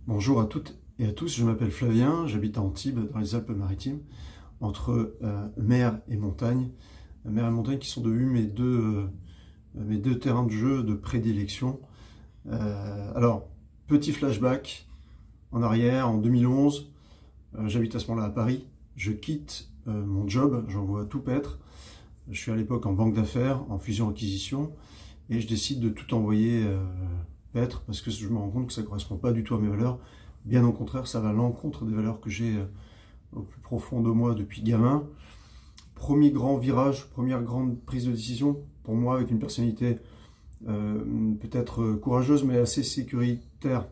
Bonjour à toutes et à tous, je m'appelle Flavien, j'habite à Antibes, dans les Alpes-Maritimes, entre mer et montagne. Mer et montagne qui sont devenus mes deux terrains de jeu de prédilection. Alors, petit flashback en arrière, en 2011, j'habite à ce moment-là à Paris, je quitte mon job, j'en vois tout paître. Je suis à l'époque en banque d'affaires, en fusion-acquisition, et je décide de tout envoyer paître parce que je me rends compte que ça ne correspond pas du tout à mes valeurs. Bien au contraire, ça va à l'encontre des valeurs que j'ai au plus profond de moi depuis gamin. Premier grand virage, première grande prise de décision, pour moi avec une personnalité peut-être courageuse mais assez sécuritaire,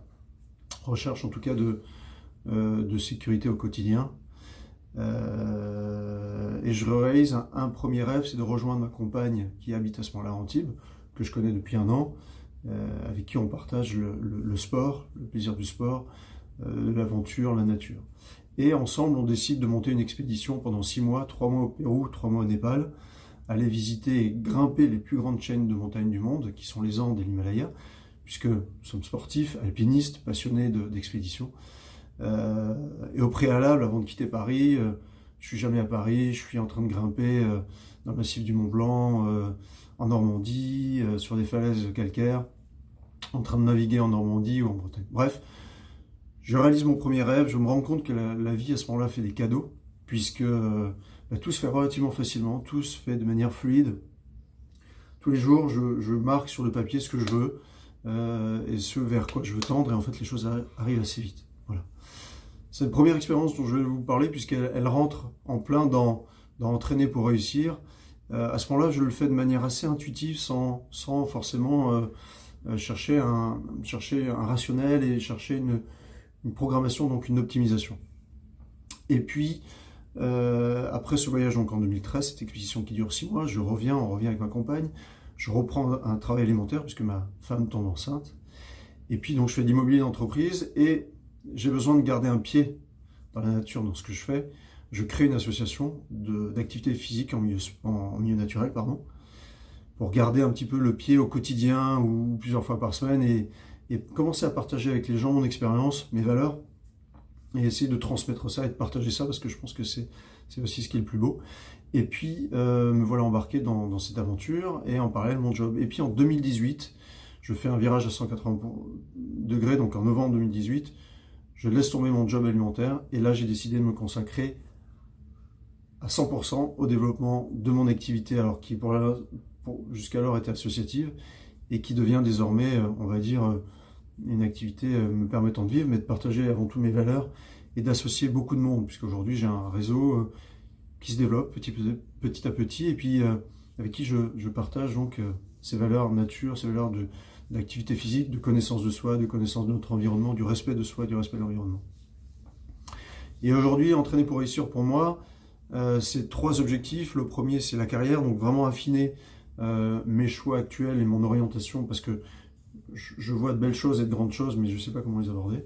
recherche en tout cas de sécurité au quotidien. Et je réalise un premier rêve, c'est de rejoindre ma compagne qui habite à ce moment-là à Antibes, que je connais depuis un an, avec qui on partage le sport, le plaisir du sport, l'aventure, la nature. Et ensemble, on décide de monter une expédition pendant 6 mois, 3 mois au Pérou, 3 mois au Népal, aller visiter et grimper les plus grandes chaînes de montagnes du monde, qui sont les Andes et l'Himalaya, puisque nous sommes sportifs, alpinistes, passionnés d'expédition. Et au préalable, avant de quitter Paris, je suis jamais à Paris, je suis en train de grimper dans le massif du Mont Blanc, en Normandie, sur des falaises calcaires, en train de naviguer en Normandie ou en Bretagne. Bref, je réalise mon premier rêve, je me rends compte que la vie à ce moment-là fait des cadeaux, puisque tout se fait relativement facilement, tout se fait de manière fluide. Tous les jours, je marque sur le papier ce que je veux et ce vers quoi je veux tendre, et en fait les choses arrivent assez vite. Voilà. C'est une première expérience dont je vais vous parler, puisqu'elle rentre en plein dans entraîner pour réussir. À ce moment-là, je le fais de manière assez intuitive, sans forcément chercher un rationnel et chercher une programmation, donc une optimisation. Et puis, après ce voyage donc en 2013, cette expédition qui dure 6 mois, on revient avec ma compagne, je reprends un travail alimentaire puisque ma femme tombe enceinte. Et puis donc je fais de l'immobilier d'entreprise et j'ai besoin de garder un pied dans la nature, dans ce que je fais. Je crée une association d'activité physique en milieu naturel, pour garder un petit peu le pied au quotidien ou plusieurs fois par semaine et commencer à partager avec les gens mon expérience, mes valeurs, et essayer de transmettre ça et de partager ça, parce que je pense que c'est aussi ce qui est le plus beau. Et puis, me voilà embarqué dans cette aventure, et en parallèle, mon job. Et puis, en 2018, je fais un virage à 180 degrés, donc en novembre 2018, je laisse tomber mon job alimentaire, et là, j'ai décidé de me consacrer à 100% au développement de mon activité, alors qui jusqu'alors était associative, et qui devient désormais, on va dire, une activité me permettant de vivre, mais de partager avant tout mes valeurs et d'associer beaucoup de monde, puisqu'aujourd'hui j'ai un réseau qui se développe petit à petit, et puis avec qui je partage donc ces valeurs nature, ces valeurs d'activité physique, de connaissance de soi, de connaissance de notre environnement, du respect de soi, du respect de l'environnement. Et aujourd'hui, entraîner pour réussir pour moi, c'est 3 objectifs. Le premier, c'est la carrière, donc vraiment affiner mes choix actuels et mon orientation, parce que je vois de belles choses et de grandes choses, mais je ne sais pas comment les aborder.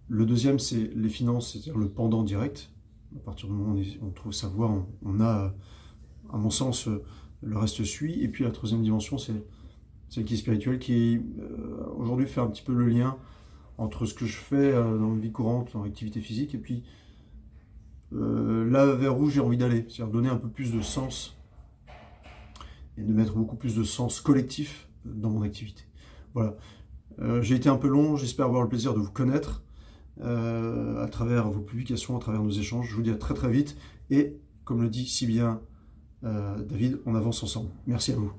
Le deuxième, c'est les finances, c'est-à-dire le pendant direct. À partir du moment où on trouve sa voie, on a, à mon sens, le reste suit. Et puis la troisième dimension, c'est celle qui est spirituelle, qui aujourd'hui fait un petit peu le lien entre ce que je fais dans la vie courante, dans l'activité physique, et puis là vers où j'ai envie d'aller. C'est-à-dire donner un peu plus de sens et de mettre beaucoup plus de sens collectif dans mon activité. Voilà. J'ai été un peu long, j'espère avoir le plaisir de vous connaître à travers vos publications, à travers nos échanges. Je vous dis à très très vite et, comme le dit si bien David, on avance ensemble. Merci à vous.